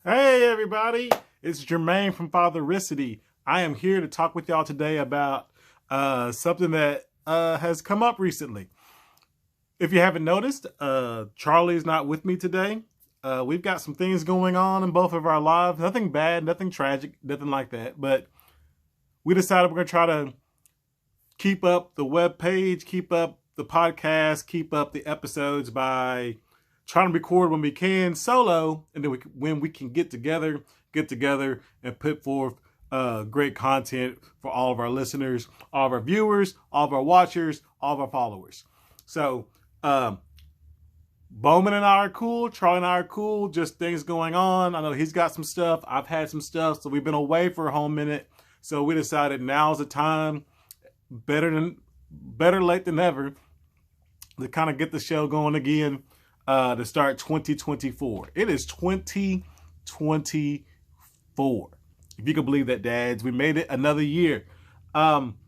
Hey everybody, it's Jermaine from Fathericity. I am here to talk with y'all today about something that has come up recently. If you haven't noticed, Charlie's not with me today. We've got some things going on in both of our lives. Nothing bad, nothing tragic, nothing like that. But we decided we're going to try to keep up the web page, keep up the podcast, keep up the episodes by trying to record when we can solo, and then when we can get together and put forth great content for all of our listeners, all of our viewers, all of our watchers, all of our followers. So Bowman and I are cool. Charlie and I are cool. Just things going on. I know he's got some stuff. I've had some stuff. So we've been away for a whole minute. So we decided now's the time. Better late than never to kind of get the show going again. To start 2024. It is 2024. If you can believe that, dads. We made it another year. I'm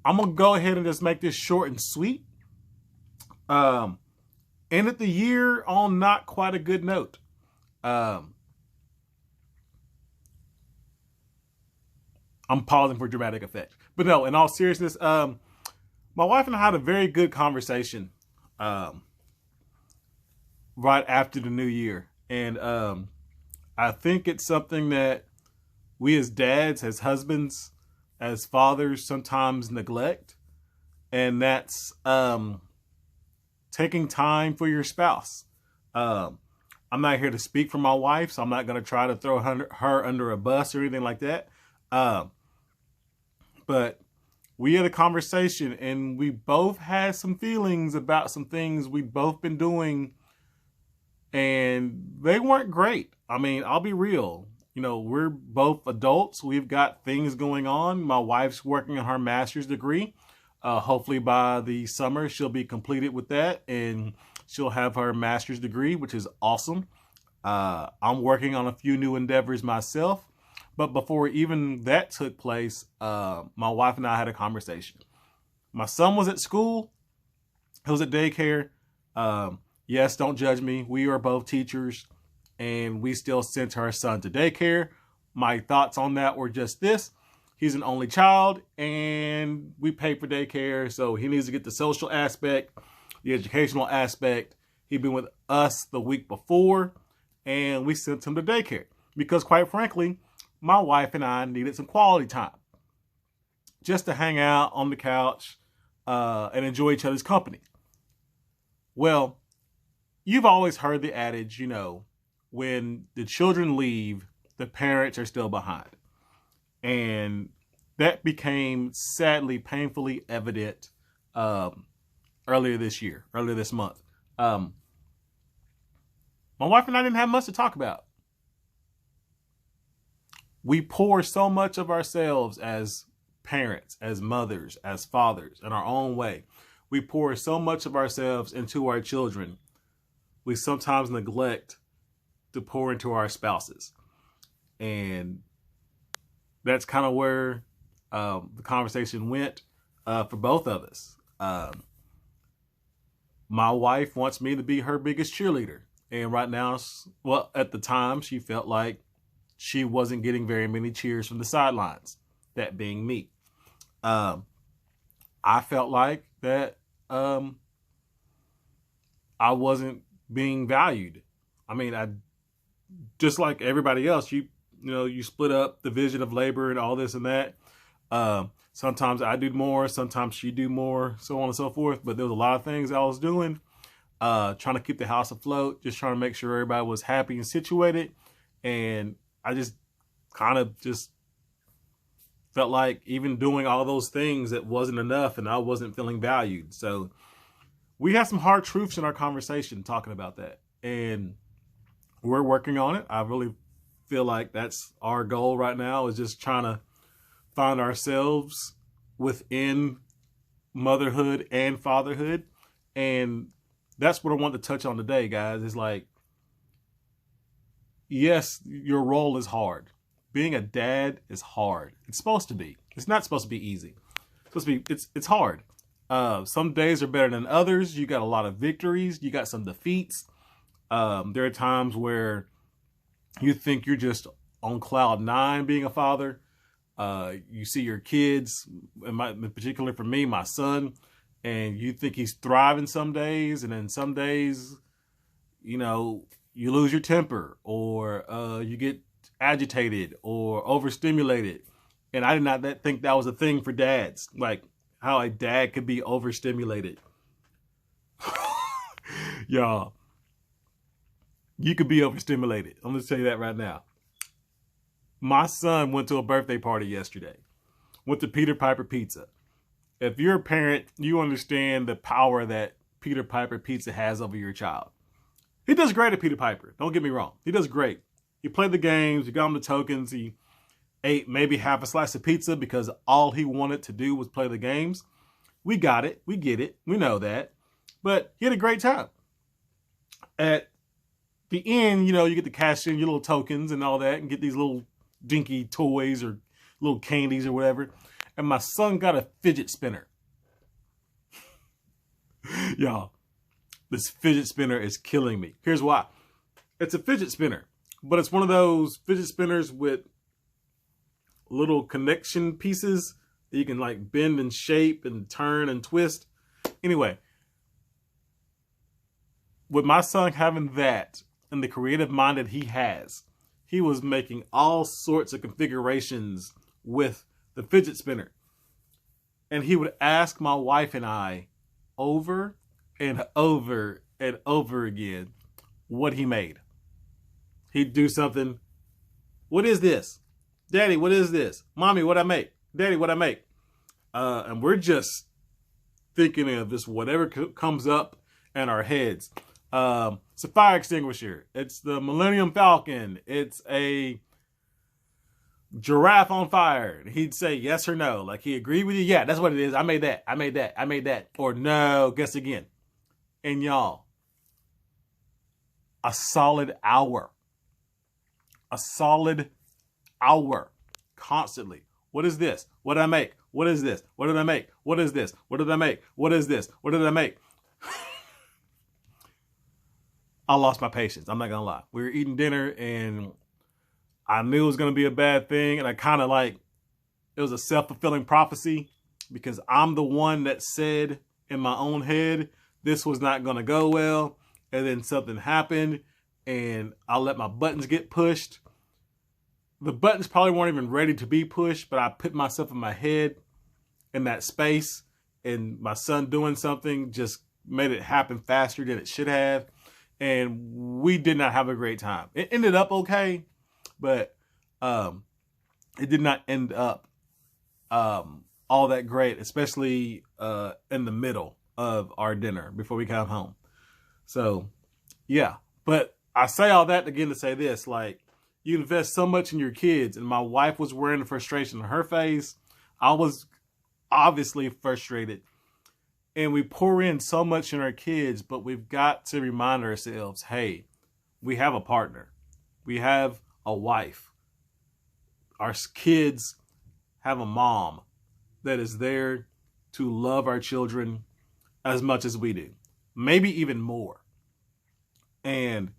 going to go ahead and just make this short and sweet. Ended the year on not quite a good note. I'm pausing for dramatic effect. But no, in all seriousness, my wife and I had a very good conversation right after the new year. And I think it's something that we as dads, as husbands, as fathers sometimes neglect. And that's taking time for your spouse. I'm not here to speak for my wife, so I'm not going to try to throw her under a bus or anything like that. But we had a conversation and we both had some feelings about some things we've both been doing, and they weren't great. I mean, I'll be real. You know, we're both adults. We've got things going on. My wife's working on her master's degree. Hopefully by the summer, she'll be completed with that and she'll have her master's degree, which is awesome. I'm working on a few new endeavors myself. But before even that took place, my wife and I had a conversation. My son was at school. He was at daycare. Yes, don't judge me. We are both teachers, and we still sent our son to daycare. My thoughts on that were just this. He's an only child, and we pay for daycare, so he needs to get the social aspect, the educational aspect. He'd been with us the week before, and we sent him to daycare because, quite frankly, my wife and I needed some quality time just to hang out on the couch and enjoy each other's company. Well, you've always heard the adage, you know, when the children leave, the parents are still behind. And that became sadly, painfully evident earlier this month. My wife and I didn't have much to talk about. We pour so much of ourselves as parents, as mothers, as fathers, in our own way. We pour so much of ourselves into our children. We sometimes neglect to pour into our spouses. And that's kind of where the conversation went for both of us. My wife wants me to be her biggest cheerleader. And right now, well, at the time, she felt like she wasn't getting very many cheers from the sidelines, that being me. I felt like that I wasn't being valued. I mean, I just like everybody else, you split up the division of labor and all this and that. Sometimes I do more, sometimes she do more, so on and so forth. But there was a lot of things I was doing, trying to keep the house afloat, just trying to make sure everybody was happy and situated. And I just kind of just felt like even doing all those things, it wasn't enough and I wasn't feeling valued. So we had some hard truths in our conversation talking about that. And we're working on it. I really feel like that's our goal right now, is just trying to find ourselves within motherhood and fatherhood. And that's what I want to touch on today, guys. Is like, yes, your role is hard. Being a dad is hard. It's supposed to be. It's not supposed to be easy. It's supposed to be. It's hard. Some days are better than others. You got a lot of victories. You got some defeats. There are times where You think you're just on cloud nine being a father. You see your kids, in particular for me, my son, and you think he's thriving some days, and then some days, you know, you lose your temper, or you get agitated or overstimulated. And I did not think that was a thing for dads, like how a dad could be overstimulated. Y'all, you could be overstimulated. I'm going to tell you that right now. My son went to a birthday party yesterday. Went to Peter Piper Pizza. If you're a parent, you understand the power that Peter Piper Pizza has over your child. He does great at Peter Piper. Don't get me wrong. He does great. He played the games. You got him the tokens. He ate maybe half a slice of pizza because all he wanted to do was play the games. We got it. We get it. We know that. But he had a great time. At the end, you know, you get to cash in your little tokens and all that and get these little dinky toys or little candies or whatever. And my son got a fidget spinner. Y'all, this fidget spinner is killing me. Here's why. It's a fidget spinner, but it's one of those fidget spinners with little connection pieces that you can like bend and shape and turn and twist. Anyway, with my son having that and the creative mind that he has, he was making all sorts of configurations with the fidget spinner. And he would ask my wife and I over and over and over again what he made. He'd do something. What is this? Daddy, what is this? Mommy, what I make? Daddy, what I make? And we're just thinking of just whatever comes up in our heads. It's a fire extinguisher. It's the Millennium Falcon. It's a giraffe on fire. He'd say yes or no. Like he agreed with you. Yeah, that's what it is. I made that. I made that. I made that. Or no, guess again. And y'all, a solid hour constantly. What is this? What did I make? What is this? What did I make? What is this? What did I make? What is this? What did I make? I lost my patience. I'm not going to lie. We were eating dinner and I knew it was going to be a bad thing. And I kind of like, it was a self-fulfilling prophecy because I'm the one that said in my own head, this was not going to go well. And then something happened and I let my buttons get pushed. The buttons probably weren't even ready to be pushed, but I put myself in my head in that space, and my son doing something just made it happen faster than it should have. And we did not have a great time. It ended up okay, but it did not end up all that great, especially in the middle of our dinner before we got home. So, yeah. But I say all that again to say this, like, you invest so much in your kids, and my wife was wearing the frustration on her face. I was obviously frustrated. And we pour in so much in our kids, but we've got to remind ourselves, hey, we have a partner. We have a wife. Our kids have a mom that is there to love our children as much as we do. Maybe even more. And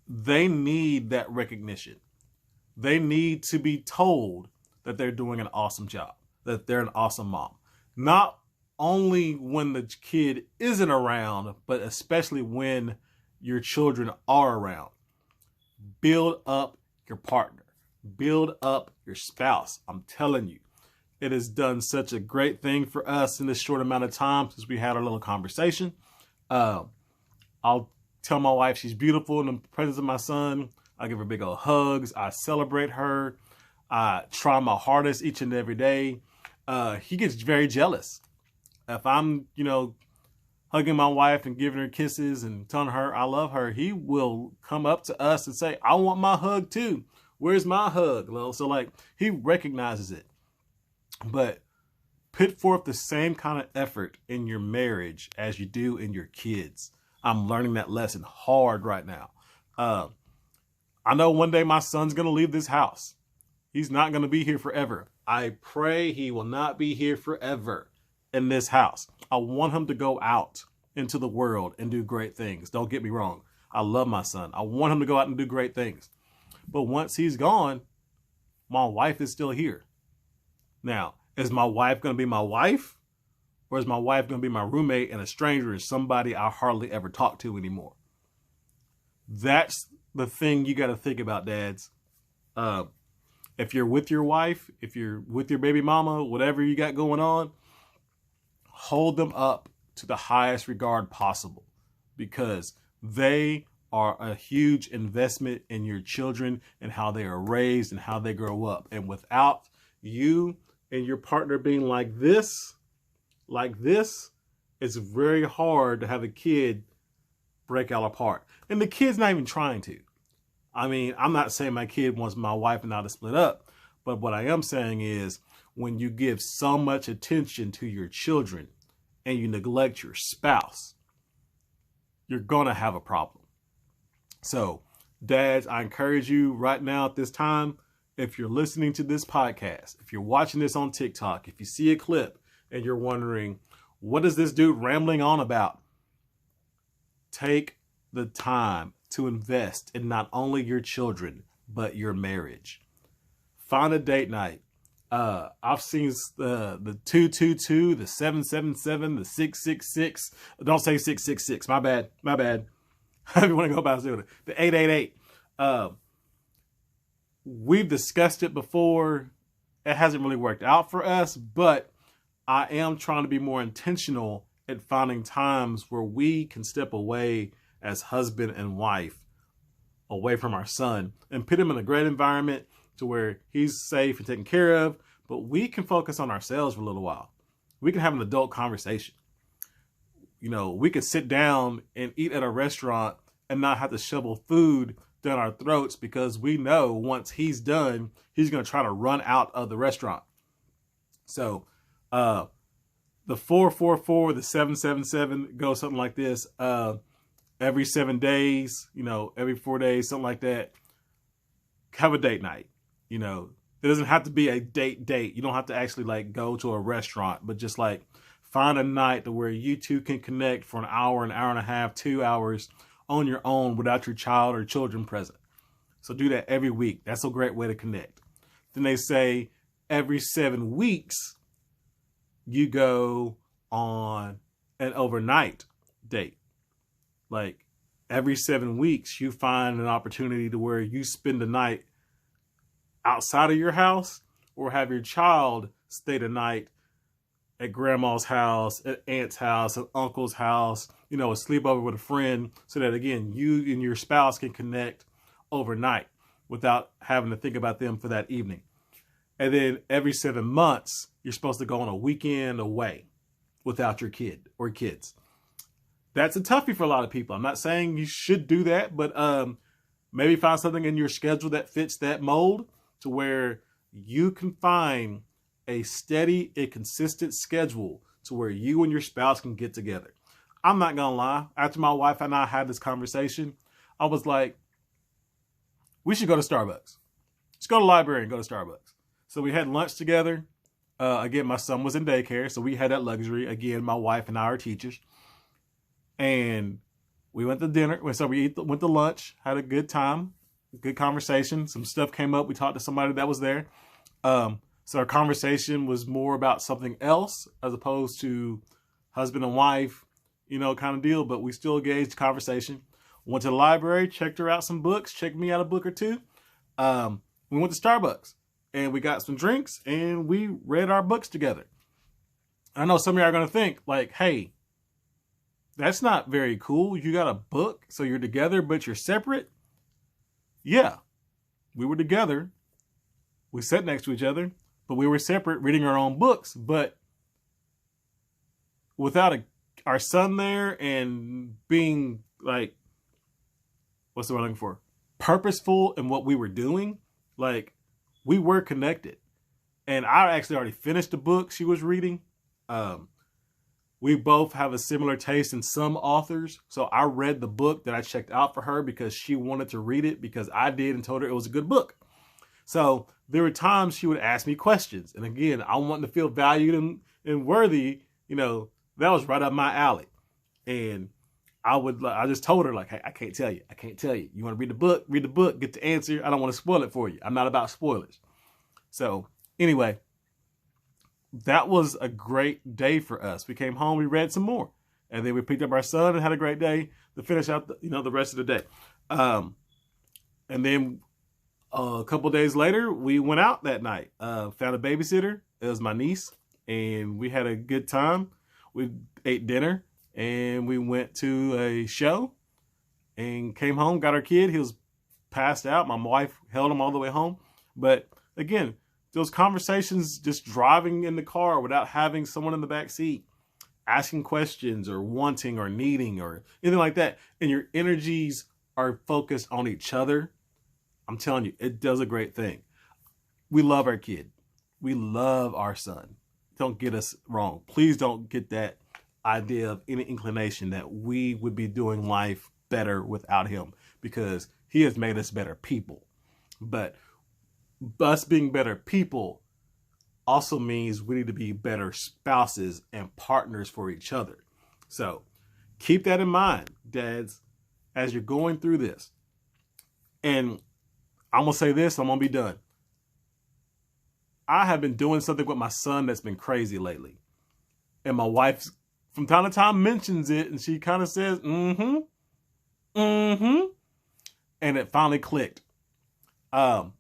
they need that recognition. They need to be told that they're doing an awesome job, that they're an awesome mom. Not only when the kid isn't around, but especially when your children are around. Build up your partner. Build up your spouse. I'm telling you, it has done such a great thing for us in this short amount of time since we had our little conversation. I'll tell my wife she's beautiful in the presence of my son. I give her big old hugs. I celebrate her. I try my hardest each and every day. He gets very jealous. If I'm, hugging my wife and giving her kisses and telling her I love her, he will come up to us and say, I want my hug too. Where's my hug? So he recognizes it. But put forth the same kind of effort in your marriage as you do in your kids. I'm learning that lesson hard right now. I know one day my son's going to leave this house. He's not going to be here forever. I pray he will not be here forever in this house. I want him to go out into the world and do great things. Don't get me wrong. I love my son. I want him to go out and do great things. But once he's gone, my wife is still here. Now, is my wife going to be my wife? Or is my wife going to be my roommate and a stranger and somebody I hardly ever talk to anymore? That's the thing you got to think about, dads. If you're with your wife, if you're with your baby mama, whatever you got going on, hold them up to the highest regard possible, because they are a huge investment in your children and how they are raised and how they grow up. And without you and your partner being like this, it's very hard to have a kid break out apart. And the kid's not even trying to. I mean, I'm not saying my kid wants my wife and I to split up, but what I am saying is when you give so much attention to your children and you neglect your spouse, you're going to have a problem. So, dads, I encourage you right now at this time, if you're listening to this podcast, if you're watching this on TikTok, if you see a clip and you're wondering, what is this dude rambling on about? Take the time to invest in not only your children, but your marriage. Find a date night. I've seen the 222, the 777, the 666. Don't say 666. My bad. If you want to go about it, the 888. We've discussed it before. It hasn't really worked out for us, but I am trying to be more intentional at finding times where we can step away as husband and wife, away from our son, and put him in a great environment to where he's safe and taken care of, but we can focus on ourselves for a little while. We can have an adult conversation. You know, we could sit down and eat at a restaurant and not have to shovel food down our throats because we know once he's done, he's going to try to run out of the restaurant. So, the 444, the 777 goes something like this. Every 7 days, every 4 days, something like that. Have a date night. It doesn't have to be a date. You don't have to actually go to a restaurant, but just find a night to where you two can connect for an hour and a half, 2 hours on your own without your child or children present. So do that every week. That's a great way to connect. Then they say every 7 weeks, you go on an overnight date. Every 7 weeks, you find an opportunity to where you spend the night outside of your house or have your child stay the night at grandma's house, at aunt's house, at uncle's house, a sleepover with a friend, so that, again, you and your spouse can connect overnight without having to think about them for that evening. And then every 7 months, you're supposed to go on a weekend away without your kid or kids. That's a toughie for a lot of people. I'm not saying you should do that, but maybe find something in your schedule that fits that mold to where you can find a steady and consistent schedule to where you and your spouse can get together. I'm not going to lie. After my wife and I had this conversation, I was like, we should go to Starbucks. Let's go to the library and go to Starbucks. So we had lunch together. Again, my son was in daycare, so we had that luxury. Again, my wife and I are teachers. And we went to dinner. So we went to lunch, had a good time, good conversation. Some stuff came up. We talked to somebody that was there. So our conversation was more about something else as opposed to husband and wife, kind of deal. But we still engaged conversation. Went to the library, checked her out some books, checked me out a book or two. We went to Starbucks and we got some drinks and we read our books together. I know some of y'all are going to think hey, that's not very cool. You got a book, so you're together, but you're separate? Yeah, we were together. We sat next to each other, but we were separate reading our own books. But without our son there and being what's the word I'm looking for? Purposeful in what we were doing, we were connected. And I actually already finished the book she was reading. We both have a similar taste in some authors. So I read the book that I checked out for her because she wanted to read it because I did and told her it was a good book. So there were times she would ask me questions. And again, I wanted to feel valued and worthy. That was right up my alley. And I just told her, like, hey, I can't tell you. I can't tell you. You want to read the book? Read the book, get the answer. I don't want to spoil it for you. I'm not about spoilers. So anyway, that was a great day for us. We came home, we read some more. And then we picked up our son and had a great day to finish out the rest of the day. And then a couple days later, we went out that night, found a babysitter. It was my niece, and we had a good time. We ate dinner, and we went to a show and came home, got our kid. He was passed out. My wife held him all the way home. But again, those conversations, just driving in the car without having someone in the back seat, asking questions or wanting or needing or anything like that, and your energies are focused on each other, I'm telling you, it does a great thing. We love our kid. We love our son. Don't get us wrong. Please don't get that idea of any inclination that we would be doing life better without him, because he has made us better people. But us being better people also means we need to be better spouses and partners for each other. So keep that in mind, dads, as you're going through this. And I'm going to say this, I'm going to be done. I have been doing something with my son that's been crazy lately. And my wife, from time to time, mentions it, and she kind of says, mm-hmm. And it finally clicked. Sometimes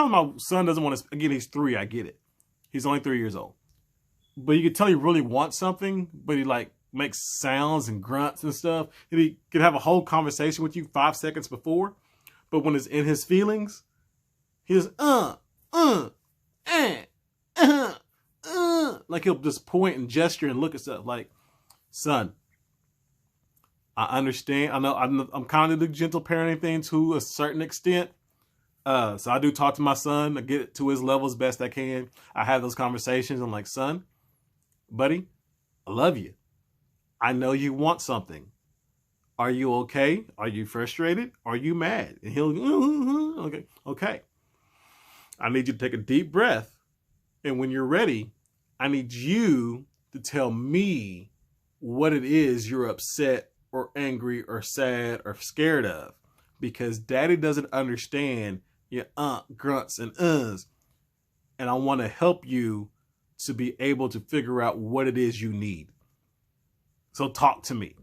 my son doesn't want to, again, he's 3, I get it. He's only 3 years old. But you can tell he really wants something, but he like makes sounds and grunts and stuff. And he can have a whole conversation with you 5 seconds before. But when it's in his feelings, he just, like he'll just point and gesture and look at stuff like, son, I understand. I know I'm kind of the gentle parenting thing to a certain extent. So I do talk to my son. I get it to his level as best I can. I have those conversations. I'm like, son, buddy, I love you. I know you want something. Are you okay? Are you frustrated? Are you mad? And he'll, okay. I need you to take a deep breath. And when you're ready, I need you to tell me what it is you're upset or angry or sad or scared of. Because daddy doesn't understand your grunts and uhs. And I want to help you to be able to figure out what it is you need. So talk to me.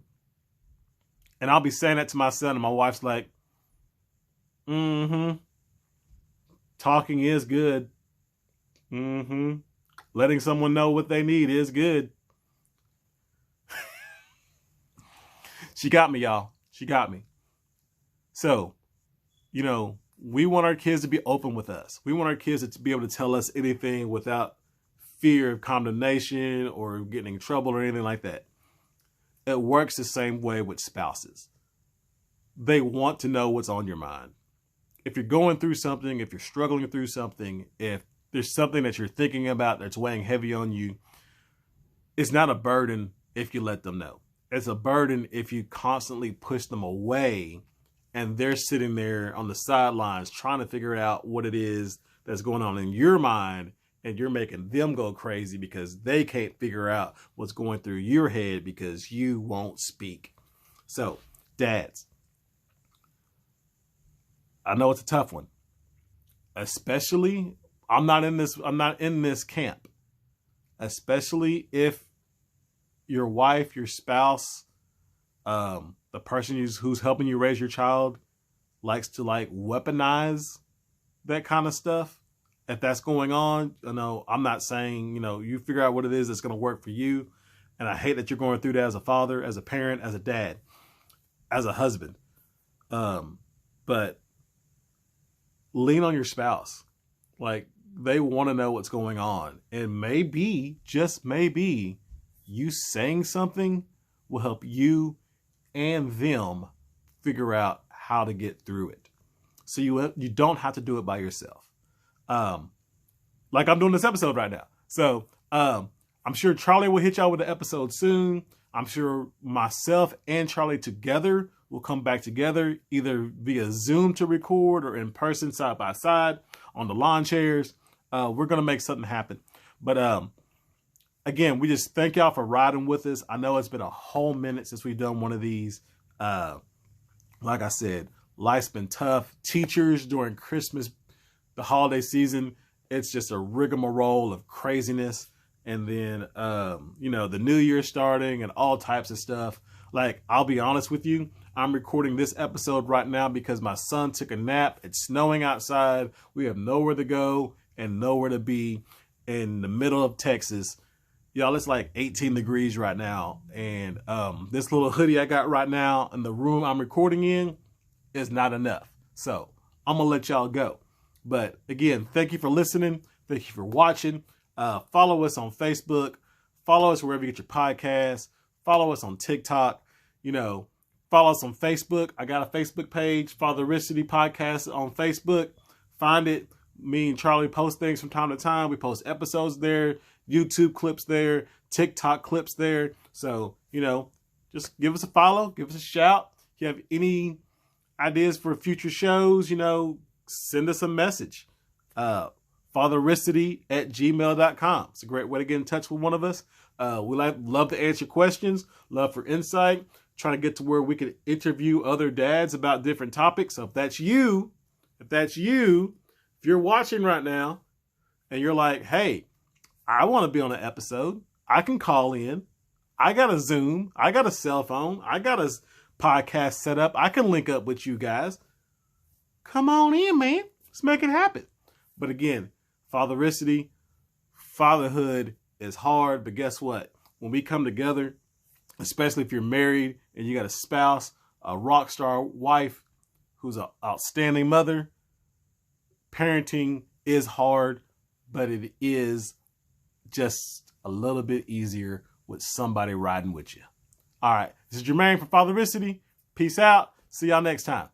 And I'll be saying that to my son, and my wife's like, talking is good. Letting someone know what they need is good. She got me, y'all. She got me. So, we want our kids to be open with us. We want our kids to be able to tell us anything without fear of condemnation or getting in trouble or anything like that. It works the same way with spouses. They want to know what's on your mind. If you're going through something, if you're struggling through something, if there's something that you're thinking about that's weighing heavy on you, it's not a burden if you let them know. It's a burden if you constantly push them away and they're sitting there on the sidelines trying to figure out what it is that's going on in your mind, and you're making them go crazy because they can't figure out what's going through your head because you won't speak. So, dads, I know it's a tough one. Especially, I'm not in this camp. Especially if your wife, your spouse, the person who's helping you raise your child likes to weaponize that kind of stuff. If that's going on, I'm not saying, you figure out what it is that's going to work for you. And I hate that you're going through that as a father, as a parent, as a dad, as a husband. But lean on your spouse. They want to know what's going on. And maybe, just maybe, you saying something will help you and them figure out how to get through it. So you don't have to do it by yourself. Like I'm doing this episode right now. So I'm sure Charlie will hit y'all with the episode soon. I'm sure myself and Charlie together will come back together, either via Zoom to record or in person side by side on the lawn chairs. We're going to make something happen. But again, we just thank y'all for riding with us. I know it's been a whole minute since we've done one of these. Like I said, life's been tough. Teachers during Christmas, the holiday season, it's just a rigmarole of craziness. And then, the new year starting and all types of stuff. Like, I'll be honest with you, I'm recording this episode right now because my son took a nap. It's snowing outside. We have nowhere to go and nowhere to be in the middle of Texas. Y'all, it's like 18 degrees right now. And this little hoodie I got right now in the room I'm recording in is not enough. So I'm going to let y'all go. But again, thank you for listening. Thank you for watching. Follow us on Facebook. Follow us wherever you get your podcasts. Follow us on TikTok. Follow us on Facebook. I got a Facebook page, Fathericity Podcast on Facebook. Find it. Me and Charlie post things from time to time. We post episodes there, YouTube clips there, TikTok clips there. So, just give us a follow. Give us a shout. If you have any ideas for future shows, send us a message. Fathericity@gmail.com. It's a great way to get in touch with one of us. We love to answer questions, love for insight, trying to get to where we can interview other dads about different topics. So if that's you, if you're watching right now and you're like, hey, I want to be on an episode, I can call in. I got a Zoom. I got a cell phone. I got a podcast set up. I can link up with you guys. Come on in, man. Let's make it happen. But again, Fathericity, fatherhood is hard, but guess what? When we come together, especially if you're married and you got a spouse, a rock star wife who's an outstanding mother, parenting is hard, but it is just a little bit easier with somebody riding with you. All right, this is Jermane from Fathericity. Peace out. See y'all next time.